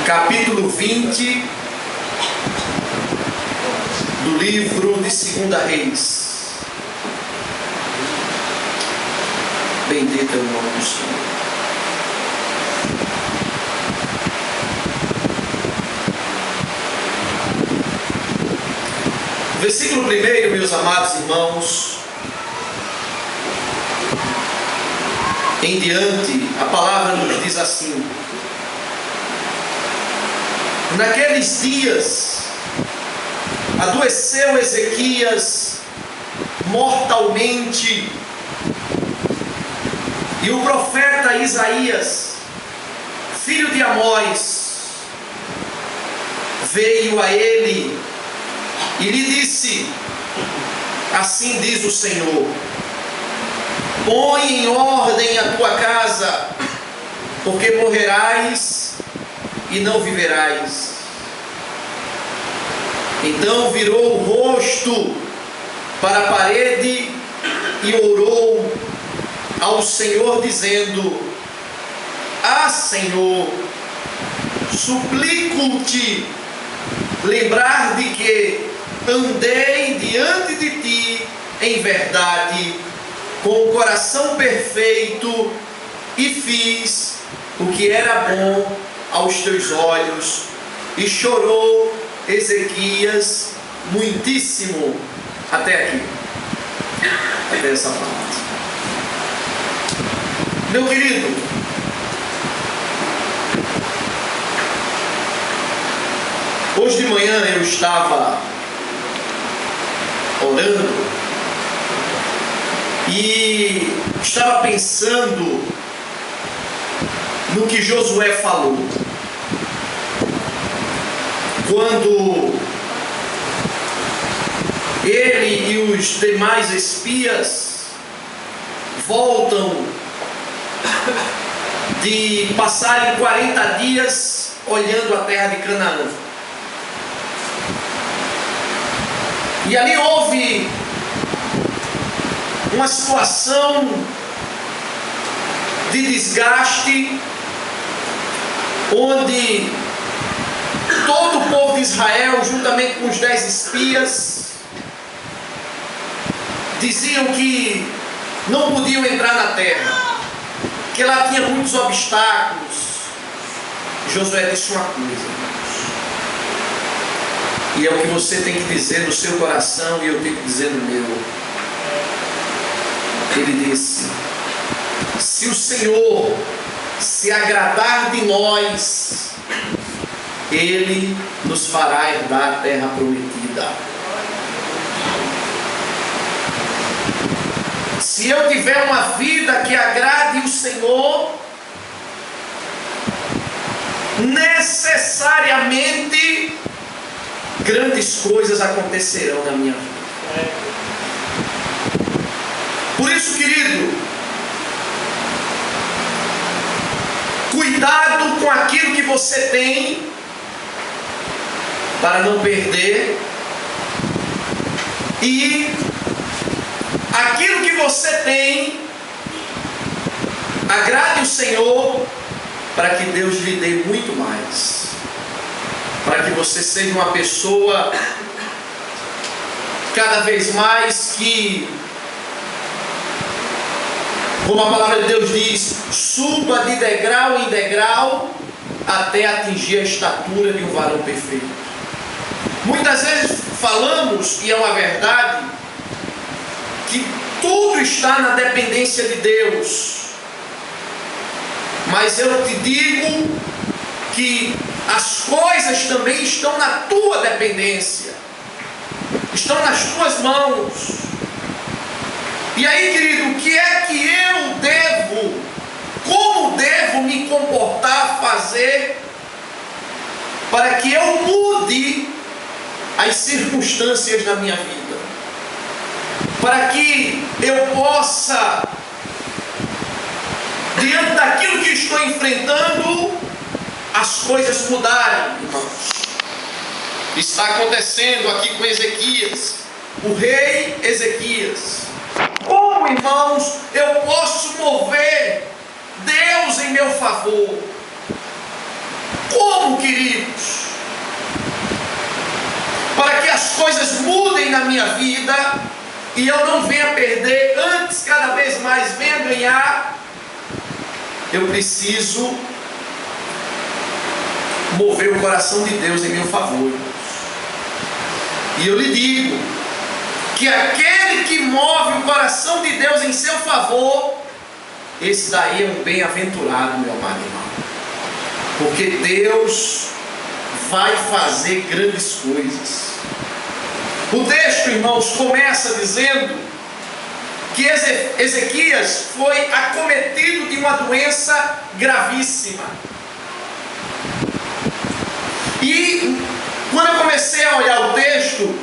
capítulo 20 do livro de 2 Reis. Bendito é o nome do Senhor. Versículo 1, meus amados irmãos, em diante, a palavra nos diz assim: naqueles dias adoeceu Ezequias mortalmente, e o profeta Isaías, filho de Amós, veio a ele e lhe disse: assim diz o Senhor, põe em ordem a tua casa, porque morrerás e não viverás. Então virou o rosto para a parede e orou ao Senhor, dizendo: ah, Senhor, suplico-te lembrar de que andei diante de ti em verdade, com o coração perfeito, e fiz o que era bom aos teus olhos. E chorou Ezequias muitíssimo. Até aqui, até essa parte. Meu querido, hoje de manhã eu estava orando e estava pensando no que Josué falou, quando ele e os demais espias voltam de passarem 40 dias olhando a terra de Canaã. E ali houve uma situação de desgaste, onde todo o povo de Israel, juntamente com os 10 espias, diziam que não podiam entrar na terra, que lá tinha muitos obstáculos. Josué disse uma coisa, irmãos, e é o que você tem que dizer no seu coração e eu tenho que dizer no meu. Ele disse: se o Senhor se agradar de nós, Ele nos fará herdar a terra prometida. Se eu tiver uma vida que agrade o Senhor, necessariamente grandes coisas acontecerão na minha vida. Por isso, querido, cuidado com aquilo que você tem, para não perder, e aquilo que você tem agrade o Senhor, para que Deus lhe dê muito mais, para que você seja uma pessoa cada vez mais que, como a palavra de Deus diz, suba de degrau em degrau até atingir a estatura de um varão perfeito. Muitas vezes falamos, e é uma verdade, que tudo está na dependência de Deus. Mas eu te digo que as coisas também estão na tua dependência, estão nas tuas mãos. E aí, querido, o que é que eu devo, como devo me comportar, fazer, para que eu mude as circunstâncias da minha vida, para que eu possa, diante daquilo que estou enfrentando, as coisas mudarem, irmãos. Está acontecendo aqui com Ezequias, o rei Ezequias. Como, irmãos, eu posso mover Deus em meu favor? Como, queridos? Para que as coisas mudem na minha vida e eu não venha perder, antes cada vez mais venha ganhar, eu preciso mover o coração de Deus em meu favor. E eu lhe digo que aquele que move o coração de Deus em seu favor, esse daí é um bem-aventurado, meu amado irmão. Porque Deus vai fazer grandes coisas. O texto, irmãos, começa dizendo que Ezequias foi acometido de uma doença gravíssima. E quando eu comecei a olhar o texto,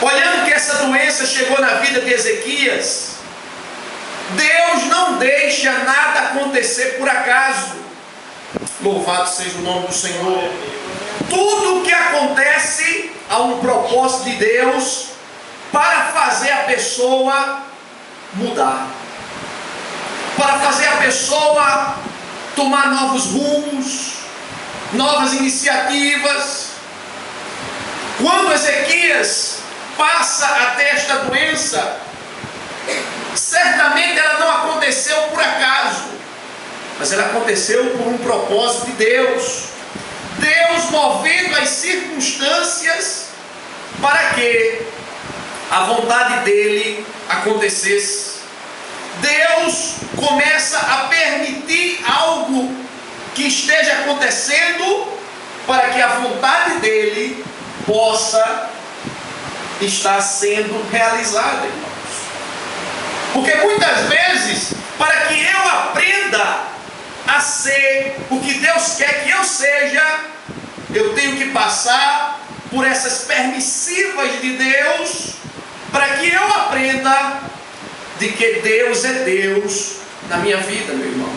olhando que essa doença chegou na vida de Ezequias, Deus não deixa nada acontecer por acaso. Louvado seja o nome do Senhor. Tudo o que acontece há um propósito de Deus para fazer a pessoa mudar, para fazer a pessoa tomar novos rumos, novas iniciativas. Quando Ezequias passa a ter esta doença, certamente ela não aconteceu por acaso, mas ela aconteceu por um propósito de Deus. Deus movendo as circunstâncias para que a vontade dele acontecesse. Deus começa a permitir algo que esteja acontecendo para que a vontade dele possa estar sendo realizada, irmãos. Porque muitas vezes, para que eu aprenda a ser o que Deus quer que eu seja, eu tenho que passar por essas permissivas de Deus, para que eu aprenda de que Deus é Deus na minha vida, meu irmão.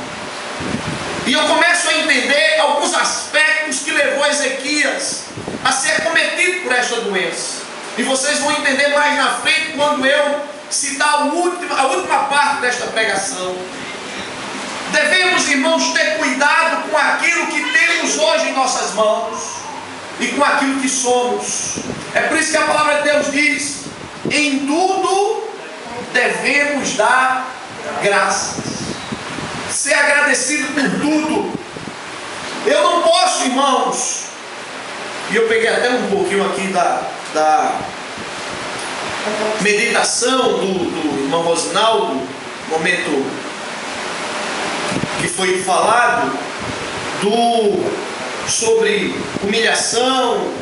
E eu começo a entender alguns aspectos que levou Ezequias a ser acometido por esta doença. E vocês vão entender mais na frente quando eu citar a última parte desta pregação. Devemos, irmãos, ter cuidado com aquilo que temos hoje em nossas mãos e com aquilo que somos. É por isso que a palavra de Deus diz: em tudo devemos dar graças, ser agradecido por tudo. Eu não posso, irmãos, e eu peguei até um pouquinho aqui da meditação do irmão Rosinaldo, momento que foi falado sobre humilhação.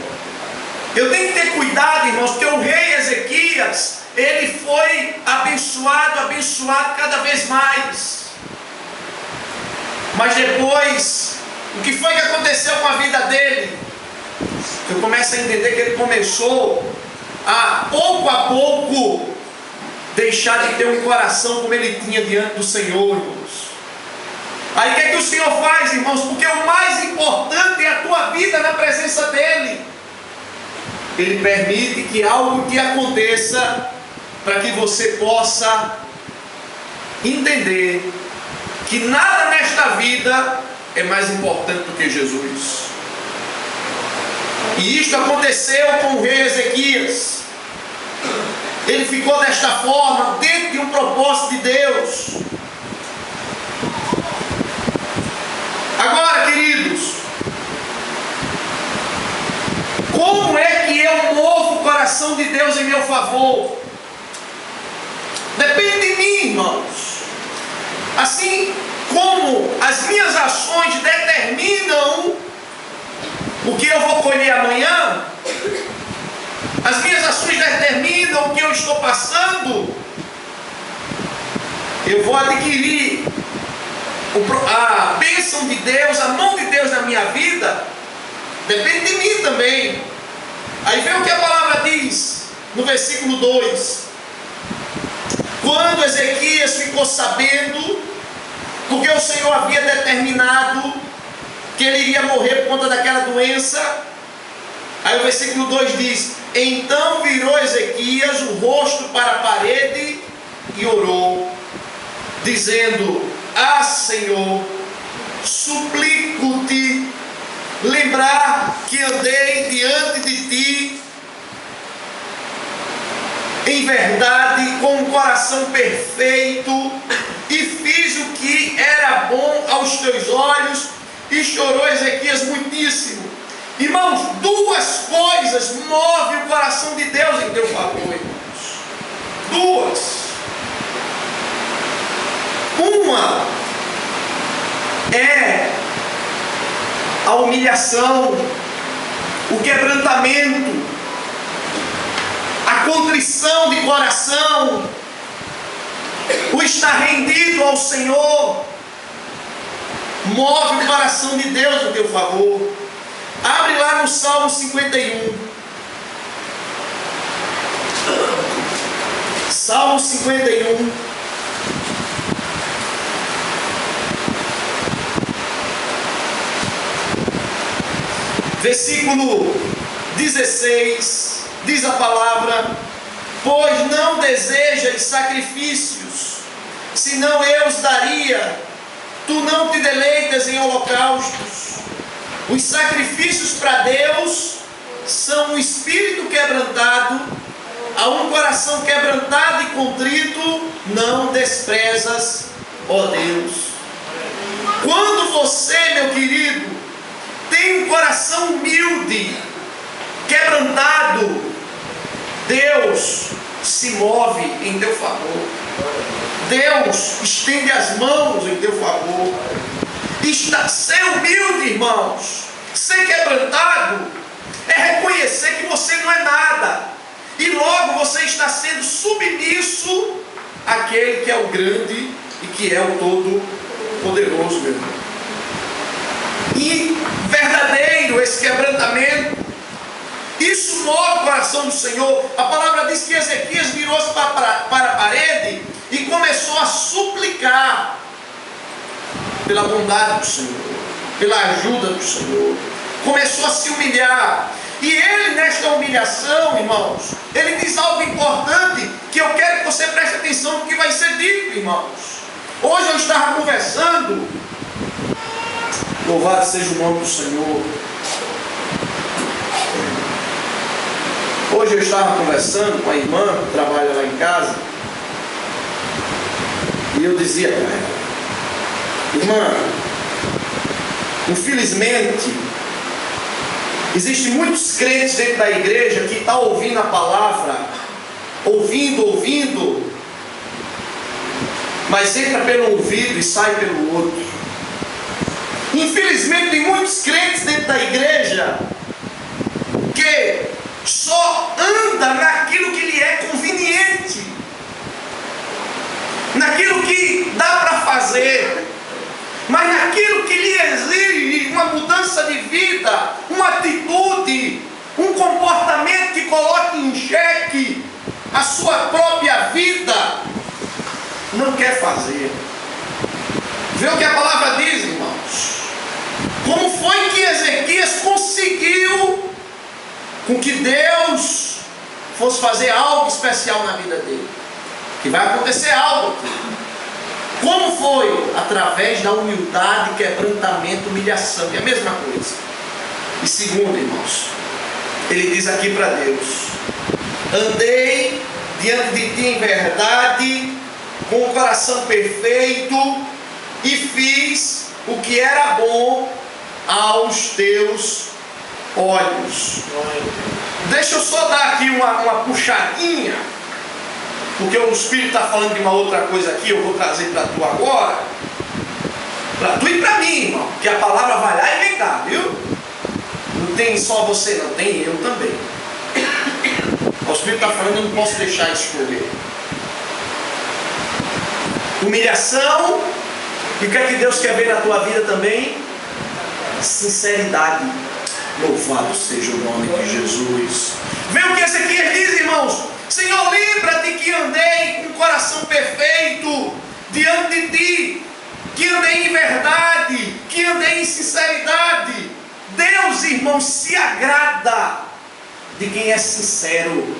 Eu tenho que ter cuidado, irmãos, porque o rei Ezequias, ele foi abençoado cada vez mais. Mas depois, o que foi que aconteceu com a vida dele? Eu começo a entender que ele começou a pouco deixar de ter um coração como ele tinha diante do Senhor, irmãos. Aí o que é que o Senhor faz, irmãos? Porque o mais importante é a tua vida na presença dEle. Ele permite que algo que aconteça para que você possa entender que nada nesta vida é mais importante do que Jesus. E isto aconteceu com o rei Ezequias. Ele ficou desta forma, dentro de um propósito de Deus. Agora, queridos, como é que eu movo o coração de Deus em meu favor? Depende de mim, irmãos. Assim como as minhas ações determinam o que eu vou colher amanhã, as minhas ações determinam o que eu estou passando, eu vou adquirir a bênção de Deus, a mão de Deus na minha vida. Depende de mim também. Aí vem o que a palavra diz no versículo 2: quando Ezequias ficou sabendo, porque o Senhor havia determinado que ele iria morrer por conta daquela doença, aí o versículo 2 diz: então virou Ezequias o rosto para a parede e orou, dizendo: ah, Senhor, suplico-te lembrar que andei diante de ti em verdade, com um coração perfeito, e fiz o que era bom aos teus olhos. E chorou Ezequias muitíssimo. Irmãos, duas coisas movem o coração de Deus em teu favor, irmãos. Duas. Uma é a humilhação, o quebrantamento, a contrição de coração, o estar rendido ao Senhor, move o coração de Deus em teu favor. Abre lá no Salmo 51. Salmo 51. Versículo 16, diz a palavra: pois não desejas sacrifícios, senão eu os daria. Tu não te deleitas em holocaustos. Os sacrifícios para Deus são um espírito quebrantado, a um coração quebrantado e contrito não desprezas, ó Deus. Quando você, meu querido, tem um coração humilde, quebrantado, Deus se move em teu favor. Deus estende as mãos em teu favor. Ser humilde, irmãos, ser quebrantado, é reconhecer que você não é nada, e logo você está sendo submisso àquele que é o grande e que é o todo-poderoso, meu irmão. E verdadeiro esse quebrantamento, isso move o coração do Senhor. A palavra diz que Ezequias virou-se para a parede e começou a suplicar pela bondade do Senhor, pela ajuda do Senhor. Começou a se humilhar. E ele, nesta humilhação, irmãos, ele diz algo importante que eu quero que você preste atenção no que vai ser dito, irmãos. Hoje eu estava conversando, louvado seja o nome do Senhor. Hoje eu estava conversando com a irmã que trabalha lá em casa, e eu dizia para ela: irmã, infelizmente, existem muitos crentes dentro da igreja que estão ouvindo a palavra, ouvindo, mas entra pelo ouvido e sai pelo outro. Infelizmente, tem muitos crentes dentro da igreja que só anda naquilo que lhe é conveniente, naquilo que dá para fazer, mas naquilo que lhe exige uma mudança de vida, uma atitude, um comportamento que coloque em xeque a sua própria vida, não quer fazer. Vê o que a palavra diz, irmãos. Como foi que Ezequias conseguiu com que Deus fosse fazer algo especial na vida dele? Que vai acontecer algo aqui. Como foi? Através da humildade, quebrantamento, humilhação, que é a mesma coisa. E segundo, irmãos, ele diz aqui para Deus: andei diante de ti em verdade, com o coração perfeito, e fiz o que era bom aos teus olhos. Deixa eu só dar aqui uma puxadinha, porque o Espírito está falando de uma outra coisa aqui, eu vou trazer para tu agora, para tu e para mim, irmão, que a palavra vai lá e vem cá, viu? Não tem só você, não, tem eu também. O Espírito está falando, eu não posso deixar de escolher. Humilhação, e o que é que Deus quer ver na tua vida também? Sinceridade. Louvado seja o nome de Jesus. Vê o que Ezequias diz, irmãos: Senhor, lembra-te que andei com o coração perfeito diante de ti, que andei em verdade, que andei em sinceridade. Deus, irmãos, se agrada de quem é sincero.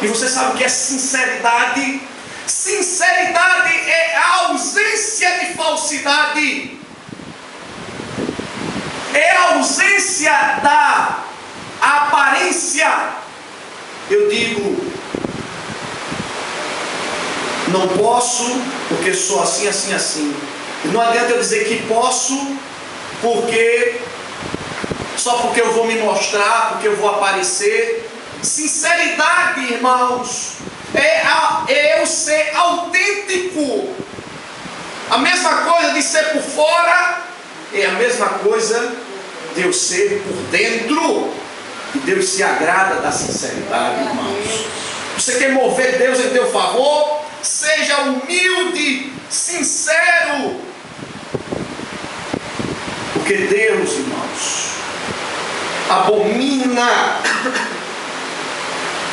E você sabe o que é sinceridade? Sinceridade é a ausência de falsidade. É a ausência ausência da aparência, eu digo, não posso porque sou assim, assim, assim. E não adianta eu dizer que posso só porque eu vou me mostrar, porque eu vou aparecer. Sinceridade, irmãos, é eu ser autêntico. A mesma coisa de ser por fora é a mesma coisa de eu ser por dentro. E Deus se agrada da sinceridade, irmãos. Você quer mover Deus em teu favor? Seja humilde, sincero. Porque Deus, irmãos, abomina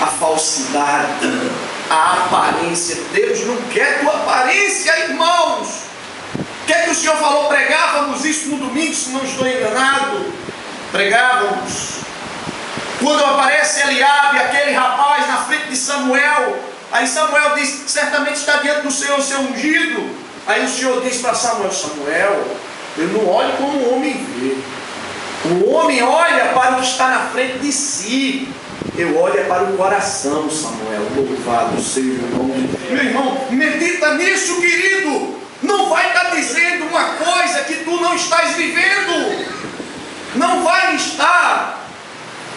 a falsidade, a aparência. Deus não quer tua aparência, irmãos. O que é que o Senhor falou? Pregávamos isso no domingo, se não estou enganado. Pregávamos. Quando aparece Eliabe, aquele rapaz na frente de Samuel, aí Samuel diz, certamente está diante do Senhor o seu ungido. Aí o Senhor diz para Samuel, Samuel, eu não olho como o homem vê. O homem olha para o que está na frente de si. Eu olho para o coração, Samuel. Louvado seja o nome. Meu irmão, medita nisso, querido. Não vai estar dizendo uma coisa que tu não estás vivendo. Não vai estar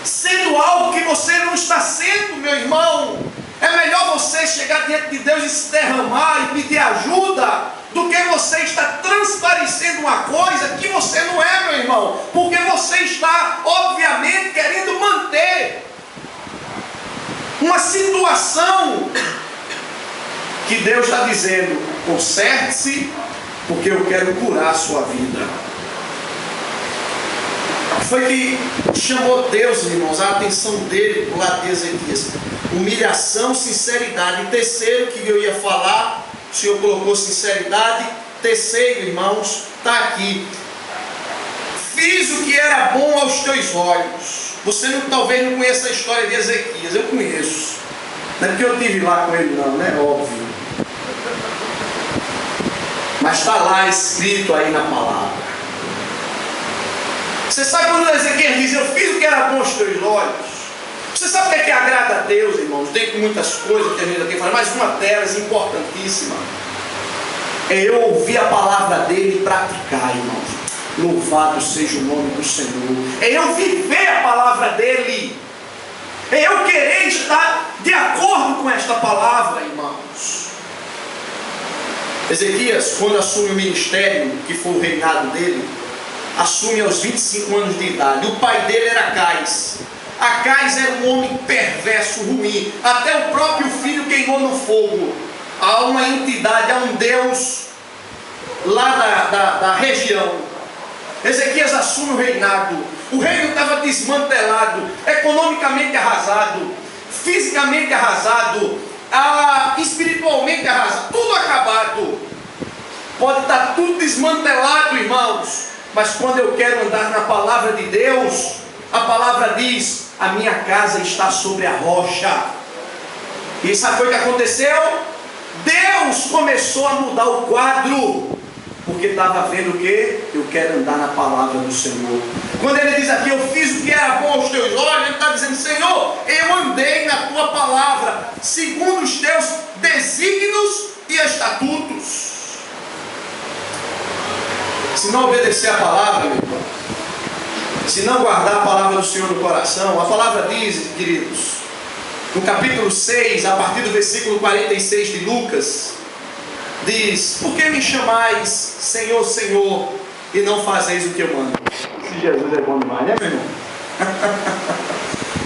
sendo algo que você não está sendo, meu irmão. É melhor você chegar diante de Deus e se derramar e pedir ajuda, do que você estar transparecendo uma coisa que você não é, meu irmão. Porque você está, obviamente, querendo manter uma situação que Deus está dizendo, conserte-se, porque eu quero curar a sua vida. Foi que chamou Deus, irmãos, a atenção dele do lado de Ezequias. Humilhação, sinceridade. E terceiro que eu ia falar, o Senhor colocou sinceridade. Terceiro, irmãos, está aqui. Fiz o que era bom aos teus olhos. Você talvez não conheça a história de Ezequias. Eu conheço. Não é porque eu estive lá com ele não, né? Óbvio. Mas está lá escrito aí na palavra. Você sabe quando Ezequias diz, eu fiz o que era bom aos teus olhos? Você sabe o que é que agrada a Deus, irmãos? Tem muitas coisas que a gente aqui fala, mas uma delas importantíssima é eu ouvir a palavra dele e praticar, irmãos. Louvado seja o nome do Senhor. É eu viver a palavra dele. É eu querer estar de acordo com esta palavra, irmãos. Ezequias, quando assume o ministério, que foi o reinado dele, assume aos 25 anos de idade. O pai dele era Acais. Acais era um homem perverso, ruim. Até o próprio filho queimou no fogo. Há uma entidade, há um Deus lá da região. Ezequias assume o reinado. O reino estava desmantelado, economicamente arrasado, fisicamente arrasado, espiritualmente arrasado, tudo acabado. Pode estar tudo desmantelado, irmãos, mas quando eu quero andar na palavra de Deus, a palavra diz, a minha casa está sobre a rocha. E sabe o que aconteceu? Deus começou a mudar o quadro, porque estava vendo o que? Eu quero andar na palavra do Senhor. Quando ele diz aqui, eu fiz o que era bom aos teus olhos, ele está dizendo, Senhor, eu andei na tua palavra, segundo os teus desígnios e estatutos. Se não obedecer a palavra, meu irmão, se não guardar a palavra do Senhor no coração, a palavra diz, queridos, no capítulo 6, a partir do versículo 46 de Lucas, diz, por que me chamais Senhor, Senhor, e não fazeis o que eu mando? Esse Jesus é bom demais, né, meu irmão?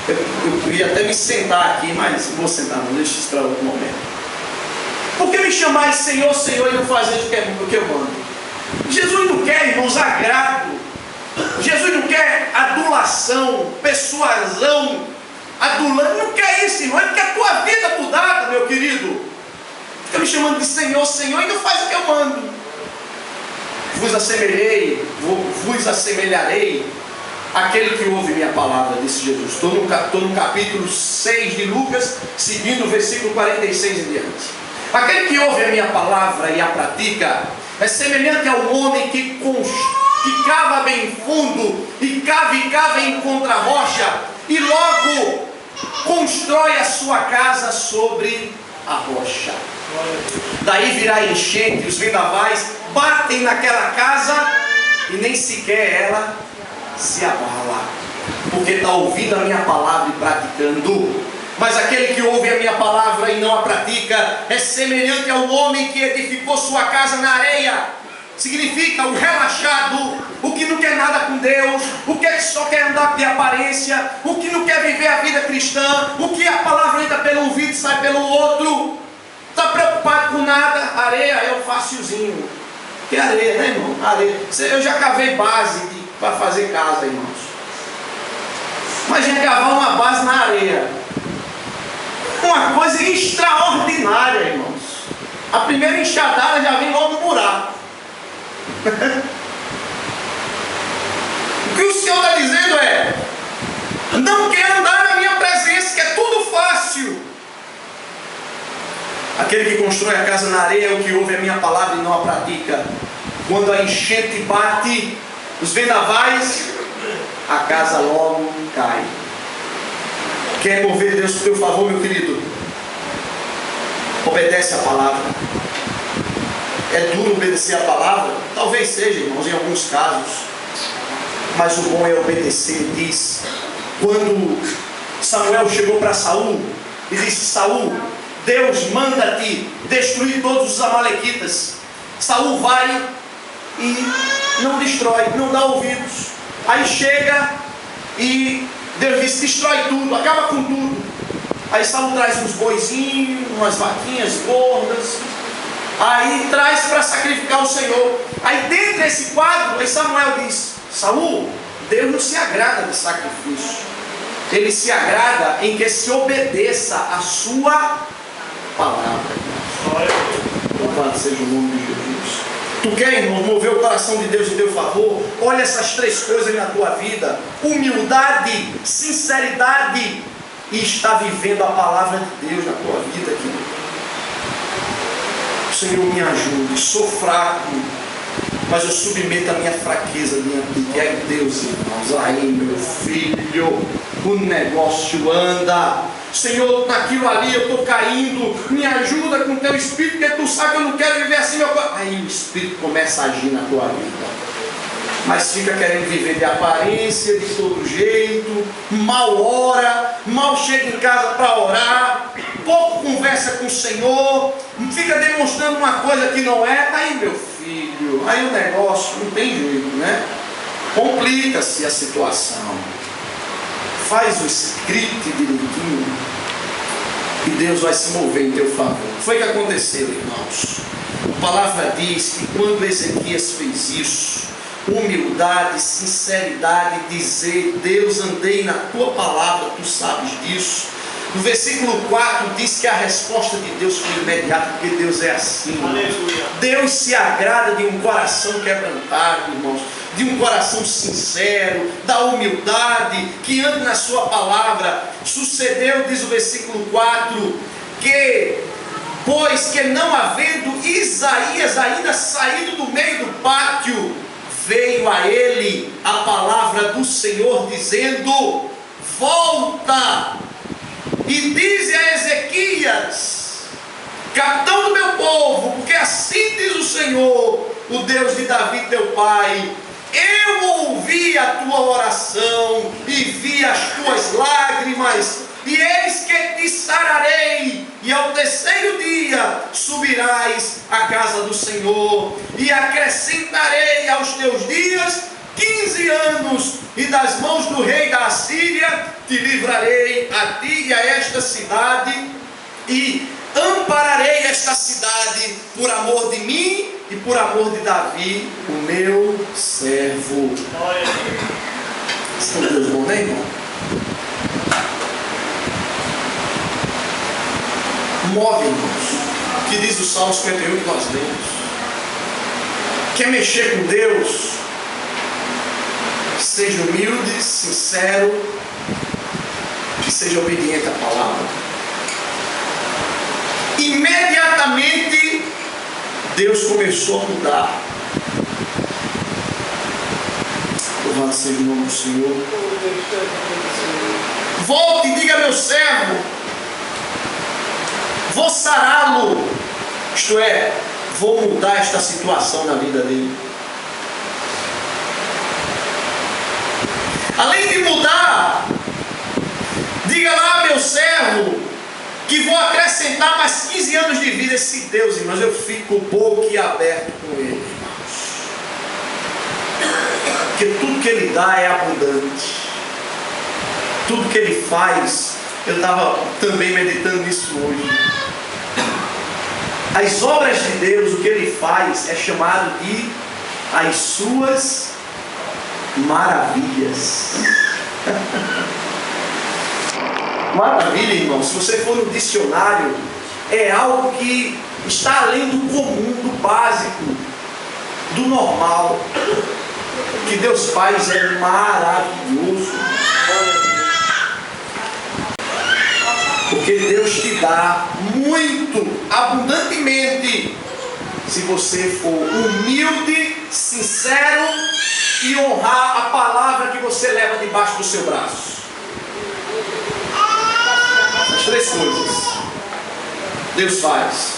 eu queria até me sentar aqui, mas não vou sentar não, deixa isso para outro momento. Por que me chamais Senhor, Senhor, e não fazeis o que eu mando? Jesus não quer, irmãos, agrado. Jesus não quer adulação, persuasão, adulando, não quer isso, irmão. Ele quer a tua vida mudada, meu querido. Fica me chamando de Senhor, Senhor, e não faz o que eu mando. Vos assemelharei àquele que ouve minha palavra, disse Jesus. Estou no capítulo 6 de Lucas, seguindo o versículo 46 em diante. Aquele que ouve a minha palavra e a pratica é semelhante ao homem que cava bem fundo e cava e encontra a rocha, e logo constrói a sua casa sobre a rocha. Daí virá enchente, os vendavais batem naquela casa e nem sequer ela se abala, porque está ouvindo a minha palavra e praticando. Mas aquele que ouve a minha palavra e não a pratica é semelhante ao homem que edificou sua casa na areia. Significa o relaxado, o que não quer nada com Deus, o que só quer andar de aparência, o que não quer viver a vida cristã, o que a palavra entra pelo ouvido e sai pelo outro. Está preocupado com nada. Areia é o facilzinho. Que areia, né, irmão? Areia. Eu já cavei base para fazer casa, irmãos. Imagina cavar uma base na areia. Uma coisa extraordinária, irmãos. A primeira enxadada já vem logo no buraco. O que o Senhor está dizendo é: não quero andar na minha presença, que é tudo fácil. Aquele que constrói a casa na areia é o que ouve a minha palavra e não a pratica. Quando a enchente bate, os vendavais, a casa logo cai. Quer mover Deus por teu favor, meu querido? Obedece a palavra. É duro obedecer a palavra? Talvez seja, irmãos, em alguns casos. Mas o bom é obedecer. Diz, quando Samuel chegou para Saul e disse: Saul, Deus manda-te destruir todos os amalequitas. Saul vai e não destrói, não dá ouvidos. Aí chega e Deus diz: destrói tudo, acaba com tudo. Aí Saul traz uns boizinhos, umas vaquinhas gordas, aí traz para sacrificar o Senhor. Aí dentro desse quadro, aí Samuel diz: Saul, Deus não se agrada de sacrifício. Ele se agrada em que se obedeça a sua palavra. Louvado seja o nome de Jesus. Tu quer, irmão, mover o coração de Deus em teu favor? Olha essas três coisas na tua vida: humildade, sinceridade e estar vivendo a palavra de Deus na tua vida, querido. Senhor, me ajude. Sou fraco, mas eu submeto a minha fraqueza diante de ti. É Deus, irmãos. Aí, meu filho, o negócio anda. Senhor, naquilo ali eu estou caindo, me ajuda com o teu Espírito, porque tu sabe que eu não quero viver assim, meu pai. Aí o Espírito começa a agir na tua vida, mas fica querendo viver de aparência, de todo jeito, mal ora, mal chega em casa para orar, pouco conversa com o Senhor, fica demonstrando uma coisa que não é. Aí, meu filho, aí o negócio não tem jeito, né? Complica-se a situação. Faz o script direitinho e Deus vai se mover em teu favor. Foi o que aconteceu, irmãos. A palavra diz que quando Ezequias fez isso, humildade, sinceridade, dizer: Deus, andei na tua palavra, tu sabes disso. No versículo 4 diz que a resposta de Deus foi imediata, porque Deus é assim. Aleluia. Deus se agrada de um coração quebrantado, irmãos, de um coração sincero, da humildade, que anda na sua palavra. Sucedeu, diz o versículo 4, que, pois que não havendo Isaías ainda saído do meio do pátio, veio a ele a palavra do Senhor, dizendo: volta e dize a Ezequias, capitão do meu povo, porque assim diz o Senhor, o Deus de Davi teu pai: eu ouvi a tua oração e vi as tuas lágrimas, e eis que te sararei, e ao terceiro dia subirás à casa do Senhor, e acrescentarei aos teus dias 15 anos, e das mãos do rei da Assíria te livrarei, a ti e a esta cidade, e ampararei esta cidade por amor de mim e por amor de Davi, o meu servo. São Deus bom, né, irmão? Move, irmãos, que diz o Salmo 51 que nós lemos. Quer mexer com Deus? Seja humilde, sincero e seja obediente à palavra. Imediatamente Deus começou a mudar. Louvado seja o nome do Senhor. Volte e diga: meu servo, vou sará-lo. Isto é, vou mudar esta situação na vida dele. Além de mudar, diga lá: meu servo, que vou acrescentar mais 15 anos de vida. Esse Deus, irmãos, eu fico boquiaberto com ele, irmãos. Porque tudo que ele dá é abundante. Tudo que ele faz, eu estava também meditando nisso hoje. As obras de Deus, o que ele faz é chamado de as suas maravilhas. Maravilha, irmão, se você for no dicionário, é algo que está além do comum, do básico, do normal. O que Deus faz é maravilhoso. Porque Deus te dá muito, abundantemente, se você for humilde, sincero e honrar a palavra que você leva debaixo do seu braço. As três coisas Deus faz: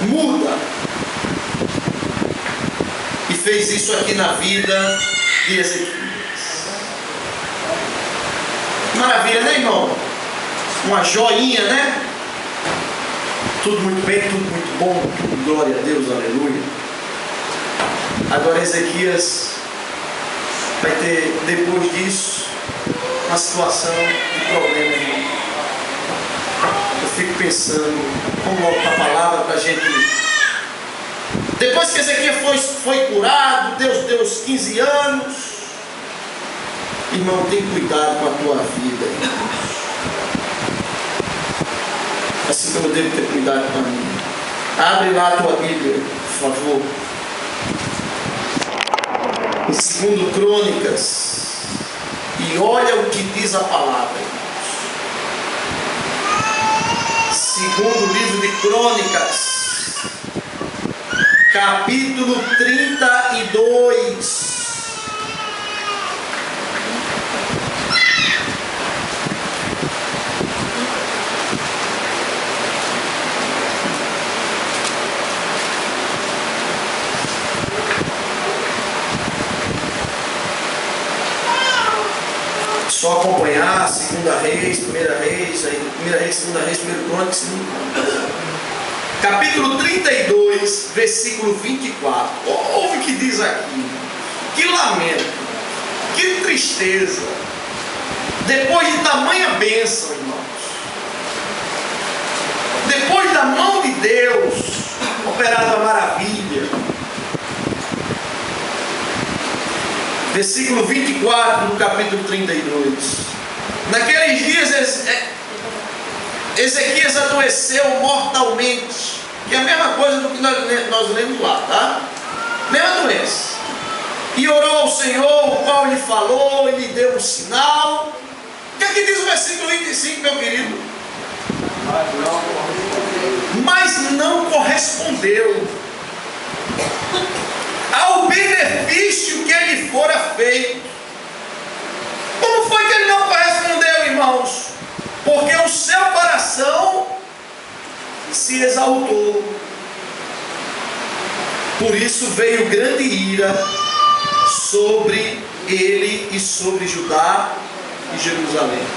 muda. E fez isso aqui na vida de Ezequias. Maravilha, né, irmão? Uma joinha, né? Tudo muito bem, tudo muito bom, tudo glória a Deus, aleluia. Agora Ezequias vai ter, depois disso, uma situação de problema, irmão. Eu fico pensando, vamos logo para a palavra para a gente. Depois que Ezequias foi curado, Deus deu os 15 anos. Irmão, tem cuidado com a tua vida, irmão. Assim como eu devo ter cuidado com a minha. Abre lá a tua Bíblia, por favor. Em 2 Crônicas. E olha o que diz a palavra. 2º livro de Crônicas, capítulo 32. Só acompanhar 2 Reis, 1 Reis, aí 1 Reis, 2 Reis, 1 Crônicas, 2 Crônicas. Capítulo 32, versículo 24. Ouve o que diz aqui. Que lamento, que tristeza. Depois de tamanha bênção, irmãos. Depois da mão de Deus, operada a maravilha. Versículo 24 do capítulo 32. Naqueles dias Ezequias adoeceu mortalmente, que é a mesma coisa do que nós lemos lá, tá? Mesma doença. E orou ao Senhor, o qual lhe falou e lhe deu um sinal. O que é que diz o versículo 25, meu querido? Mas não correspondeu ao benefício que lhe fora feito. Como foi que ele não correspondeu, irmãos? Porque o seu coração se exaltou. Por isso veio grande ira sobre ele e sobre Judá e Jerusalém.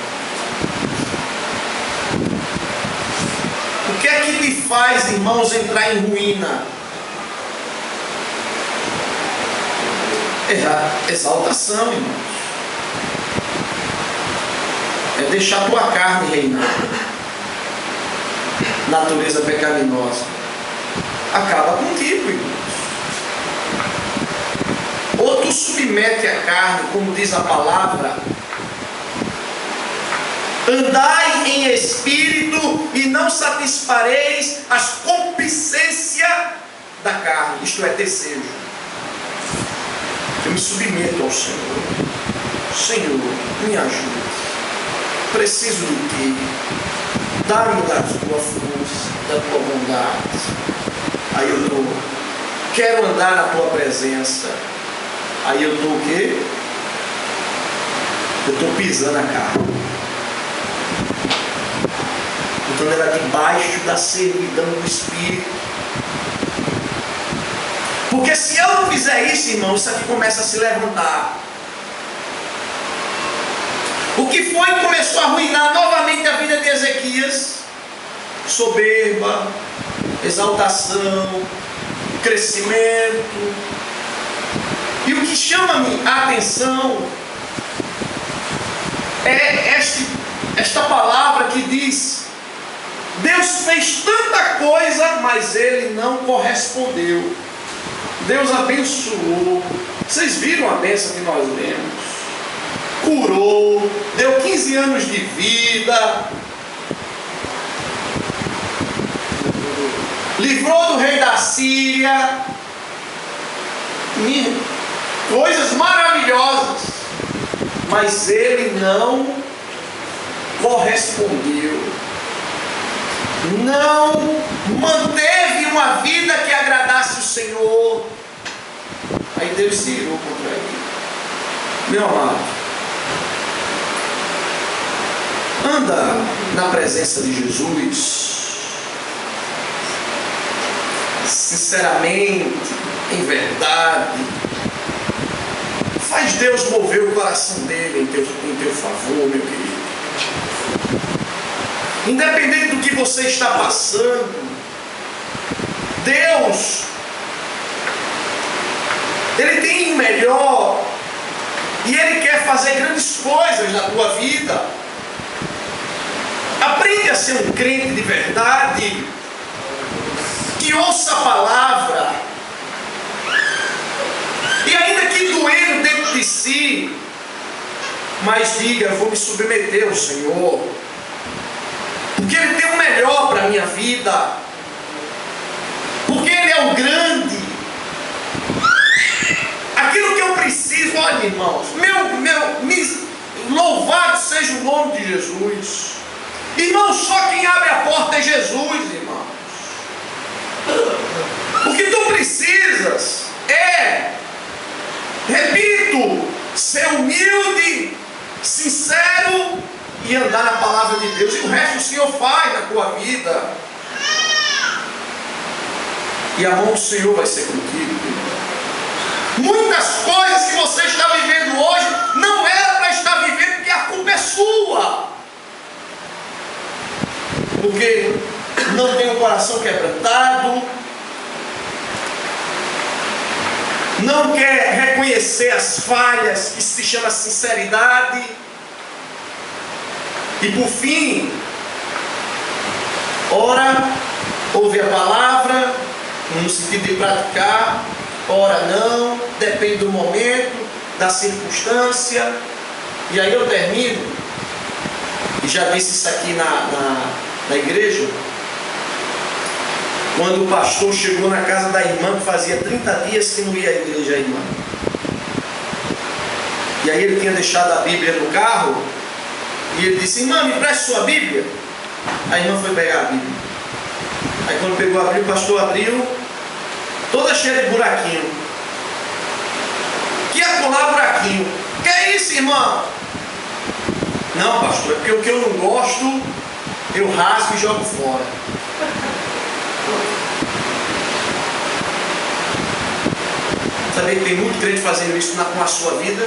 O que é que lhe faz, irmãos, entrar em ruína? Exaltação, irmãos. É deixar a tua carne reinar. Natureza pecaminosa. Acaba contigo, irmãos. Ou tu submete a carne, como diz a palavra. Andai em espírito e não satisfareis as concupiscências da carne. Isto é, desejo. Eu me submeto ao Senhor. Senhor, me ajude. Preciso de Ti. Dá-me da Tua força, da Tua bondade. Aí eu quero andar na Tua presença. Aí eu estou o quê? Eu estou pisando a carne. Então ela é debaixo da servidão do Espírito. Porque se eu não fizer isso, irmão, isso aqui começa a se levantar. O que foi que começou a arruinar novamente a vida de Ezequias? Soberba, exaltação, crescimento. E o que chama-me a atenção é esta palavra que diz: Deus fez tanta coisa, mas Ele não correspondeu. Deus abençoou. Vocês viram a bênção que nós lemos? Curou, deu 15 anos de vida, livrou do rei da Síria, coisas maravilhosas, mas ele não correspondeu, não manteve uma vida que agradasse o Senhor. Aí Deus se irou contra ele. Meu amado, anda na presença de Jesus, sinceramente, em verdade. Faz Deus mover o coração dele em teu favor, meu querido. Independente do que você está passando, Deus, Ele tem o melhor e Ele quer fazer grandes coisas na tua vida. Aprende a ser um crente de verdade, que ouça a palavra, e ainda que doendo dentro de si, mas diga: eu vou me submeter ao Senhor, porque Ele tem o melhor para a minha vida, porque Ele é o grande, aquilo que eu preciso. Olha, irmãos, louvado seja o nome de Jesus. Irmão, só quem abre a porta é Jesus, irmãos. O que tu precisas é, repito, ser humilde, sincero e andar na palavra de Deus. E o resto o Senhor faz na tua vida. E a mão do Senhor vai ser contigo. Muitas coisas que você está vivendo hoje não era para estar vivendo, porque a culpa é sua. Porque não tem um coração quebrantado, não quer reconhecer as falhas, que se chama sinceridade. E por fim, ora, ouve a palavra, no sentido de praticar, ora não, depende do momento, da circunstância. E aí eu termino, e já disse isso aqui na igreja, quando o pastor chegou na casa da irmã, que fazia 30 dias que não ia à igreja, a irmã. E aí ele tinha deixado a Bíblia no carro, e ele disse: irmã, me preste sua Bíblia. A irmã foi pegar a Bíblia. Aí quando pegou a Bíblia, o pastor abriu, toda cheia de buraquinho. Que acolá buraquinho. Que é isso, irmão? Não, pastor, é porque o que eu não gosto, eu rasgo e jogo fora. Sabia que tem muito crente fazendo isso com a sua vida?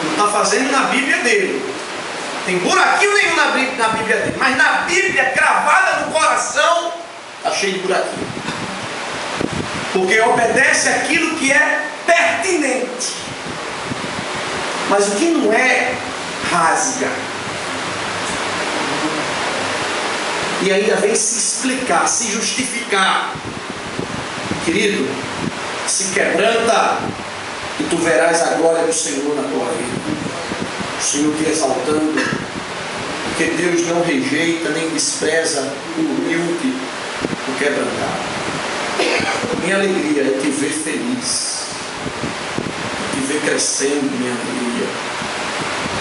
Não está fazendo na Bíblia dele. Tem buraquinho nenhum na Bíblia dele. Mas na Bíblia, cravada no coração, está cheio de buraquinho. Porque obedece aquilo que é pertinente. Mas o que não é, rasga. E ainda vem se explicar, se justificar. Querido, se quebranta e tu verás a glória do Senhor na tua vida. O Senhor te exaltando, porque Deus não rejeita nem despreza o humilde, o quebrantado. Minha alegria é te ver feliz, é te ver crescendo, minha alegria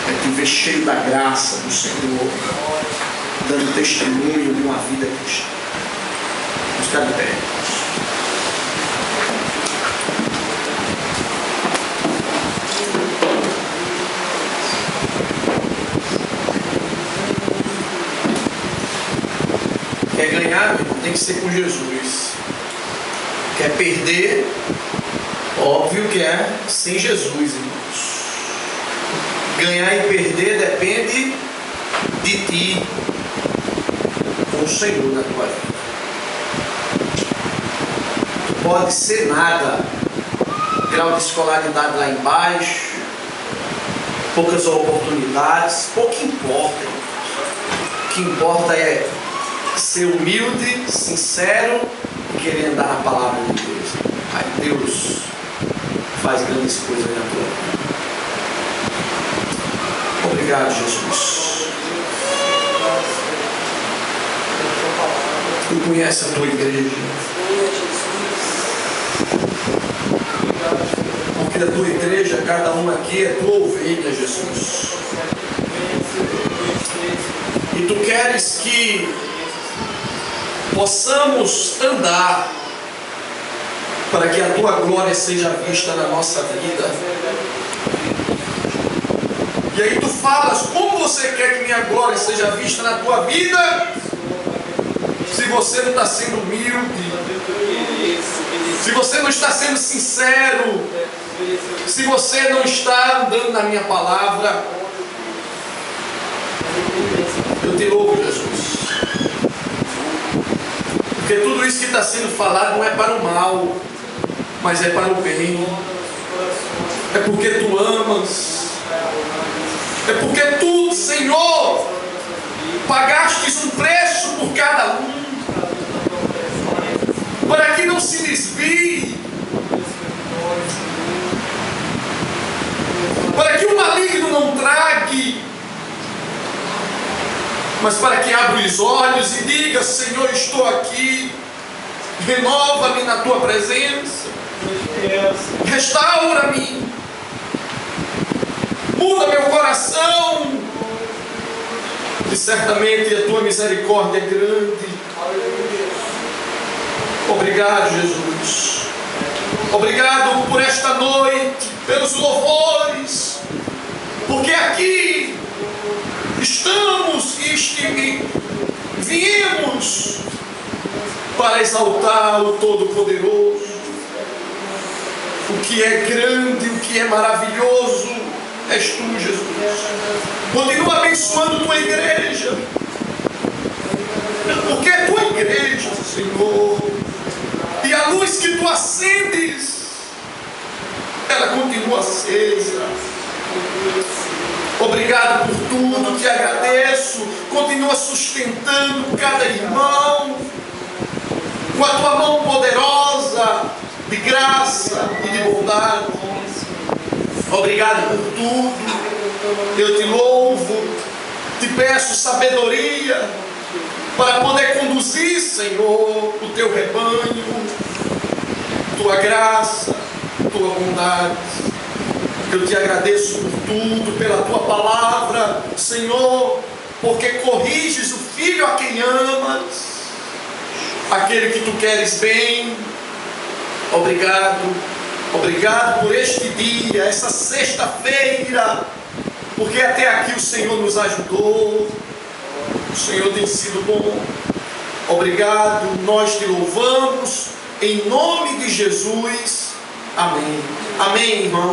é te ver cheio da graça do Senhor, dando testemunho de uma vida cristã. Vamos ficar de pé. tem que ser com Jesus. Quer perder? Óbvio que é sem Jesus, irmãos. Ganhar e perder depende de ti, com o Senhor na tua vida. Tu pode ser nada, grau de escolaridade lá embaixo, poucas oportunidades, pouco importa. O que importa é ser humilde, sincero e querer andar na palavra de Deus. Aí Deus faz grandes coisas na tua vida. Obrigado, Jesus. Tu conhece a tua igreja. Porque a tua igreja, cada um aqui é tua ovelha, Jesus. E tu queres que possamos andar para que a tua glória seja vista na nossa vida. E aí tu falas, como você quer que minha glória seja vista na tua vida, se você não está sendo humilde, se você não está sendo sincero, se você não está andando na minha palavra? Eu te louvo, Jesus, porque tudo isso que está sendo falado não é para o mal, mas é para o bem. É porque tu amas, é porque tu, Senhor, pagastes um preço por cada um, para que não se desvie, para que o maligno não trague, mas para que abra os olhos e diga: Senhor, estou aqui, renova-me na tua presença, restaura-me, muda meu coração, e certamente a tua misericórdia é grande. Obrigado, Jesus. Obrigado por esta noite, pelos louvores, porque aqui estamos e viemos para exaltar o Todo-Poderoso. O que é grande, o que é maravilhoso, és tu, Jesus. Continua abençoando tua igreja, porque é tua igreja, Senhor, e a luz que tu acendes, ela continua acesa. Obrigado por tudo, te agradeço. Continua sustentando cada irmão com a tua mão poderosa de graça e de bondade. Obrigado por tudo. Eu te louvo, te peço sabedoria para poder conduzir, Senhor, o teu rebanho, tua graça, tua bondade. Eu te agradeço por tudo, pela tua palavra, Senhor, porque corriges o filho a quem amas, aquele que tu queres bem. Obrigado, obrigado por este dia, essa sexta-feira, porque até aqui o Senhor nos ajudou, o Senhor tem sido bom. Obrigado, nós te louvamos, em nome de Jesus. Amém. Amém, irmão.